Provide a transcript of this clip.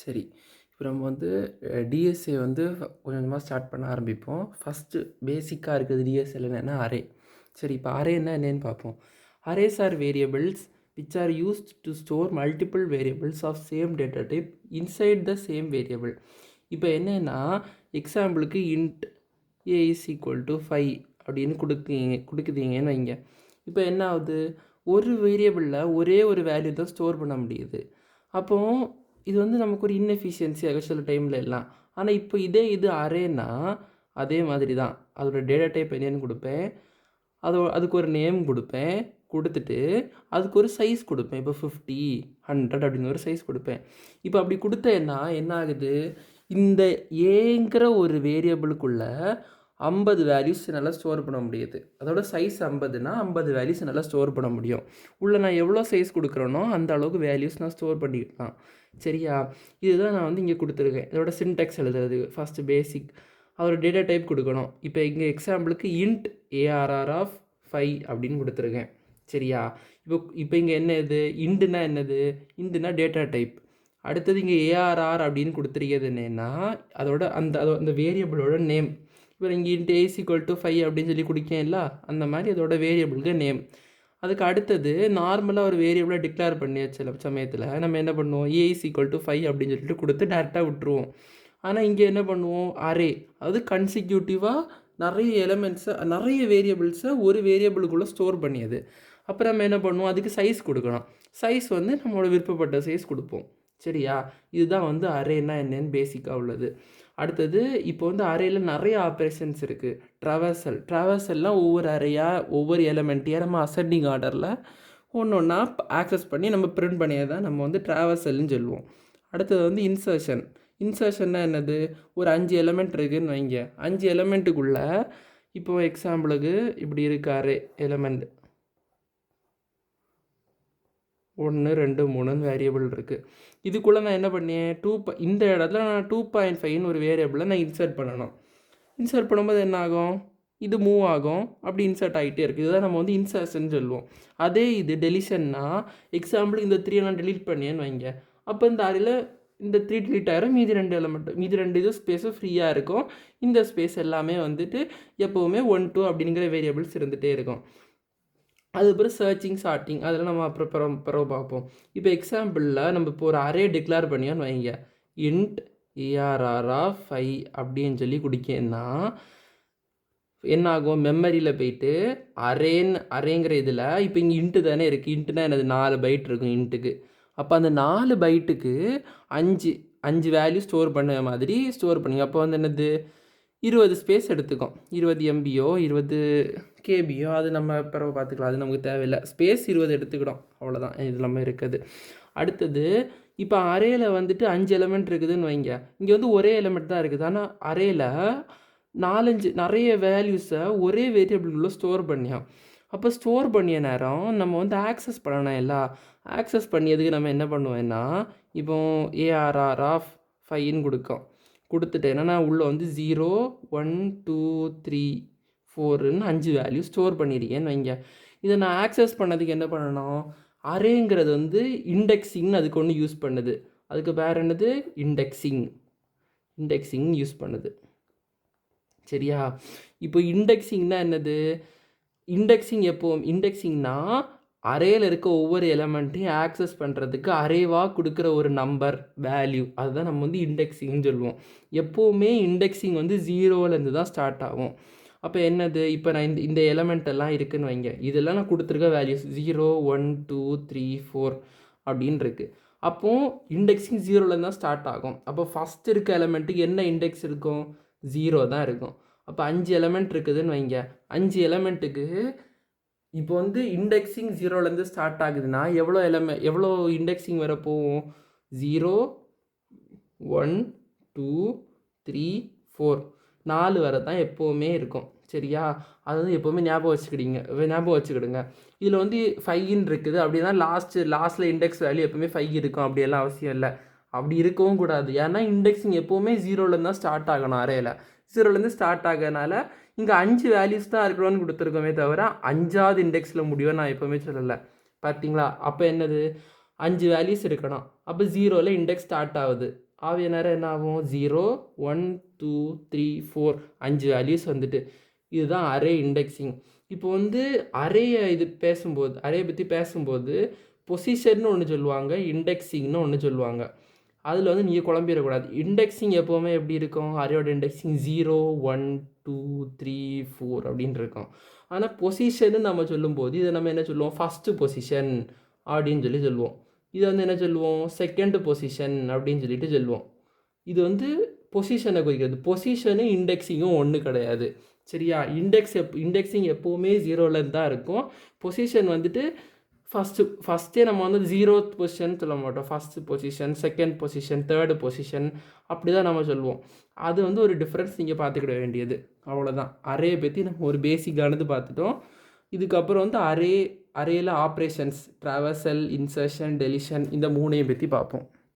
சரி. இப்போ நம்ம வந்து டிஎஸ்ஏ வந்து கொஞ்சம் கொஞ்சமாக ஸ்டார்ட் பண்ண ஆரம்பிப்போம். ஃபஸ்ட்டு பேசிக்காக இருக்குது டிஎஸ்ஏல என்னென்னா அரே. சரி, இப்போ அரேன்னா என்னன்னு பார்ப்போம். Arrays are variables which are used to store multiple variables of same data type inside the same variable. இப்போ என்னென்னா எக்ஸாம்பிளுக்கு int A is equal to 5 அப்படின்னு கொடுக்குதீங்கன்னு வைங்க. இப்போ என்ன ஆகுது, ஒரு வேரியபிளில் ஒரே ஒரு வேல்யூ தான் ஸ்டோர் பண்ண முடியுது. அப்போது இது வந்து நமக்கு ஒரு இன்எஃபிஷியன்சி ஆக சில டைமில் எல்லாம். ஆனால் இப்போ இது அரேனா அதே மாதிரி தான். அதோடய டேட்டா டைப் என்னன்னு கொடுப்பேன், அதுக்கு ஒரு நேம் கொடுப்பேன், கொடுத்துட்டு அதுக்கு ஒரு சைஸ் கொடுப்பேன். இப்போ 50, 100 அப்படின்னு ஒரு சைஸ் கொடுப்பேன். இப்போ அப்படி கொடுத்தேன்னா என்ன ஆகுது, இந்த ஏங்கிற ஒரு வேரியபிளுக்குள்ளே 50 வேல்யூஸ் நல்லா ஸ்டோர் பண்ண முடியுது. அதோட சைஸ் 50னா 50 வேல்யூஸ் நல்லா ஸ்டோர் பண்ண முடியும். உள்ளே நான் எவ்வளோ சைஸ் கொடுக்குறேனோ அந்த அளவுக்கு வேல்யூஸ் நான் ஸ்டோர் பண்ணிக்கலாம். சரியா? இதுதான் நான் வந்து இங்கே கொடுத்துருக்கேன். இதோட சின்டெக்ஸ் எழுதுறது ஃபஸ்ட்டு பேசிக். அதோட டேட்டா டைப் கொடுக்கணும். இப்போ இங்கே எக்ஸாம்பிளுக்கு இன்ட் ஏஆர்ஆர் ஆஃப் 5 அப்படின்னு கொடுத்துருக்கேன். சரியா? இப்போ இங்கே என்ன இது, இண்டுனா என்னது, இண்டுனா டேட்டா டைப். அடுத்தது இங்கே ஏஆர்ஆர் அப்படின்னு கொடுத்துருக்கிறது என்னென்னா அந்த வேரியபிளோட நேம். இப்போ இங்கே இன்ட் ஏ ஈக்குவல் டு 5 அப்படின்னு சொல்லி கொடுக்கேன்ல, அந்த மாதிரி அதோட வேரியபிளுக்கு நேம். அதுக்கு அடுத்தது நார்மலாக ஒரு வேரியபிளை டிக்ளேர் பண்ணி சில சமயத்தில் நம்ம என்ன பண்ணுவோம், ஏ ஈக்குவல் டு 5 அப்படின்னு சொல்லிட்டு கொடுத்து டேரெக்டாக விட்டுருவோம். ஆனால் இங்கே என்ன பண்ணுவோம், அரே, அதாவது கன்சிக்யூட்டிவாக நிறைய எலமெண்ட்ஸை நிறைய வேரியபிள்ஸை ஒரு வேரியபிளுக்குள்ளே ஸ்டோர் பண்ணியது. அப்புறம் நம்ம என்ன பண்ணுவோம், அதுக்கு சைஸ் கொடுக்கணும். சைஸ் வந்து நம்மளோட விருப்பப்பட்ட சைஸ் கொடுப்போம். சரியா? இதுதான் வந்து அரேனா என்னன்னு பேசிக்காக உள்ளது. அடுத்தது இப்போ வந்து அரேயில் நிறைய ஆப்ரேஷன்ஸ் இருக்குது. ட்ராவர்சல்லாம் ஒவ்வொரு அறையாக ஒவ்வொரு எலமெண்ட்டையாக நம்ம அசெண்டிங் ஆர்டரில் ஒன்று ஒன்றா ஆக்சஸ் பண்ணி நம்ம பிரிண்ட் பண்ணியதை தான் நம்ம வந்து ட்ராவர்சல்னு சொல்லுவோம். அடுத்தது வந்து இன்சர்ஷன்னா என்னது, ஒரு 5 எலமெண்ட் இருக்குதுன்னு வைங்க. 5 எலமெண்ட்டுக்குள்ளே இப்போது எக்ஸாம்பிளுக்கு இப்படி இருக்கு அரே எலமெண்ட் 1, 2, 3 வேரியபிள் இருக்குது. இதுக்குள்ளே நான் என்ன பண்ணேன், இந்த இடத்துல நான் 2.5ன்னு ஒரு வேரியபிளை நான் இன்சர்ட் பண்ணணும். இன்சர்ட் பண்ணும்போது என்ன ஆகும், இது மூவ் ஆகும், அப்படி இன்சர்ட் ஆகிட்டே இருக்குது. இதுதான் நம்ம வந்து இன்சர்ஷன் சொல்லுவோம். அதே இது டெலிஷன்னா, எக்ஸாம்பிள் இந்த 3 நான் டெலீட் பண்ணேன்னு வைங்க. அப்போ இந்த அறையில் இந்த 3 டிலீட் ஆகிரும், மீதி 2 இது ஸ்பேஸும் ஃப்ரீயாக இருக்கும். இந்த ஸ்பேஸ் எல்லாமே வந்துட்டு எப்போவுமே 1, 2 அப்படிங்கிற வேரியபிள்ஸ் இருந்துகிட்டே இருக்கும். அதுக்கப்புறம் சர்ச்சிங், சார்ட்டிங் அதெல்லாம் நம்ம அப்புறம் பார்ப்போம். இப்போ எக்ஸாம்பிளில் நம்ம இப்போ ஒரு அரே டிக்ளேர் பண்ணியோன்னு வைங்க. இன்ட் ஏஆர்ஆர் ஆஃப் 5 அப்படின்னு சொல்லி குடிக்கேன்னா என்ன ஆகும், மெமரியில் போயிட்டு அரேங்கிற இதில் இப்போ இங்கே இன்ட்டு தானே இருக்குது. இன்ட்டுனா என்னது, 4 பைட் இருக்கும் இன்ட்டுக்கு. அப்போ அந்த 4 பைட்டுக்கு 5 வேல்யூ ஸ்டோர் பண்ண மாதிரி ஸ்டோர் பண்ணிங்க. அப்போ வந்து என்னது, 20 ஸ்பேஸ் எடுத்துக்கும். 20 MBயோ 20 KBயோ அது நம்ம பிறகு பார்த்துக்கலாம், அது நமக்கு தேவையில்லை. ஸ்பேஸ் 20 எடுத்துக்கிடும், அவ்வளோதான் இது நம்ம இருக்குது. அடுத்தது இப்போ அரேயில் வந்துட்டு 5 எலமெண்ட் இருக்குதுன்னு வைங்க. இங்கே வந்து ஒரே எலமெண்ட் தான் இருக்குது. ஆனால் அரேயில் 4-5 நிறைய வேல்யூஸை ஒரே வேரியபிள்குள்ளே ஸ்டோர் பண்ணியோம். அப்போ ஸ்டோர் பண்ணிய நேரம் நம்ம வந்து ஆக்சஸ் பண்ணணும். எல்லாம் ஆக்சஸ் பண்ணியதுக்கு நம்ம என்ன பண்ணுவேன்னா, இப்போ ஏஆர்ஆர் ஆஃப் 5ன்னு கொடுத்துட்டு என்னென்னா உள்ளே வந்து 0, 1, 2, 3, 4ன்னு 5 வேல்யூ ஸ்டோர் பண்ணியிருக்கேன்னு வைங்க. இதை நான் ஆக்சஸ் பண்ணதுக்கு என்ன பண்ணணும், அரேங்கிறது வந்து இண்டெக்ஸிங்னு அதுக்கு ஒன்று யூஸ் பண்ணுது. அதுக்கு வேறு என்னது, இண்டெக்ஸிங் யூஸ் பண்ணுது. சரியா? இப்போ இண்டெக்ஸிங்னா என்னது, இண்டெக்ஸிங்னா அரேயில் இருக்க ஒவ்வொரு எலமெண்ட்டையும் ஆக்சஸ் பண்ணுறதுக்கு அரேவாக கொடுக்குற ஒரு நம்பர் வேல்யூ, அதுதான் நம்ம வந்து இண்டெக்ஸிங்னு சொல்லுவோம். எப்போவுமே இண்டெக்ஸிங் வந்து 0லேருந்து தான் ஸ்டார்ட் ஆகும். அப்போ என்னது, இப்போ நான் இந்த எலமெண்ட் எல்லாம் இருக்குதுன்னு வைங்க. இதெல்லாம் நான் கொடுத்துருக்க வேல்யூஸ் 0, 1, 2, 3, 4 அப்படின்னு இருக்குது. அப்போது இண்டெக்ஸிங் 0லேருந்து தான் ஸ்டார்ட் ஆகும். அப்போ ஃபஸ்ட் இருக்க எலமெண்ட்டுக்கு என்ன இண்டெக்ஸ் இருக்கும், 0 தான் இருக்கும். அப்போ 5 எலமெண்ட் இருக்குதுன்னு வைங்க. 5 எலமெண்ட்டுக்கு இப்போ வந்து இண்டெக்ஸிங் 0லேருந்து ஸ்டார்ட் ஆகுதுன்னா எவ்வளோ இண்டெக்ஸிங் வரப்போகும், 0, 1, 2, 3, 4 4 வரை தான் எப்போவுமே இருக்கும். சரியா? அது வந்து எப்போவுமே ஞாபகம் வச்சுக்கிடுங்க. இதில் வந்து 5ன்னு இருக்குது அப்படின்னா லாஸ்ட்டில் இண்டெக்ஸ் வேல்யூ எப்போவுமே 5 இருக்கும், அப்படியெல்லாம் அவசியம் இல்லை. அப்படி இருக்கவும் கூடாது. ஏன்னா இண்டெக்ஸிங் எப்போவுமே 0லேருந்து தான் ஸ்டார்ட் ஆகணும். அரேயில் 0லேருந்து ஸ்டார்ட் ஆகிறதுனால இங்கே 5 வேல்யூஸ் தான் இருக்கணும்னு கொடுத்துருக்கோமே தவிர 5வது இண்டெக்ஸில் முடியும் நான் எப்போவுமே சொல்லலை. பார்த்தீங்களா? அப்போ என்னது, 5 வேல்யூஸ் இருக்கணும். அப்போ 0ல் இண்டெக்ஸ் ஸ்டார்ட் ஆகுது. ஆவிய நேரம் என்ன ஆகும் 0 1 2 3 4 5 வேல்யூஸ் வந்துட்டு இதுதான் அரே இண்டெக்ஸிங். இப்போ வந்து அரேயை அரேயை பற்றி பேசும்போது பொசிஷன்னு ஒன்று சொல்லுவாங்க, இண்டெக்ஸிங்னு ஒன்று சொல்லுவாங்க. அதில் வந்து நீங்கள் குழம்பிடக்கூடாது. இண்டெக்ஸிங் எப்போவுமே எப்படி இருக்கும், அரேயோட இண்டெக்ஸிங் 0 1 2 3 4 அப்படின்னு இருக்கும். ஆனால் பொசிஷன்னு நம்ம சொல்லும்போது இதை நம்ம என்ன சொல்லுவோம், ஃபஸ்ட்டு பொசிஷன் அப்படின்னு சொல்லுவோம். இதை வந்து என்ன சொல்லுவோம், செகண்ட் பொசிஷன் அப்படின்னு சொல்லிட்டு சொல்லுவோம். இது வந்து பொசிஷனை குறிக்கிறது. பொசிஷனு இண்டெக்ஸிங்கும் ஒன்று கிடையாது, சரியா? இண்டெக்ஸிங் எப்போவுமே 0லேருந்து தான் இருக்கும். பொசிஷன் வந்துட்டு ஃபஸ்ட்டே நம்ம வந்து 0th பொசிஷன் சொல்ல மாட்டோம். First position, second position, third position அப்படி தான் நம்ம சொல்லுவோம். அது வந்து ஒரு டிஃப்ரென்ஸ் நீங்கள் பார்த்துக்கிட வேண்டியது, அவ்வளோதான். அரே பற்றி நம்ம ஒரு பேசிக்கானது பார்த்துட்டோம். இதுக்கப்புறம் வந்து அரேயில் ஆப்ரேஷன்ஸ், ட்ராவர்சல், இன்சர்ஷன், டெலிஷன் இந்த 3ஐயும் பற்றி பார்ப்போம்.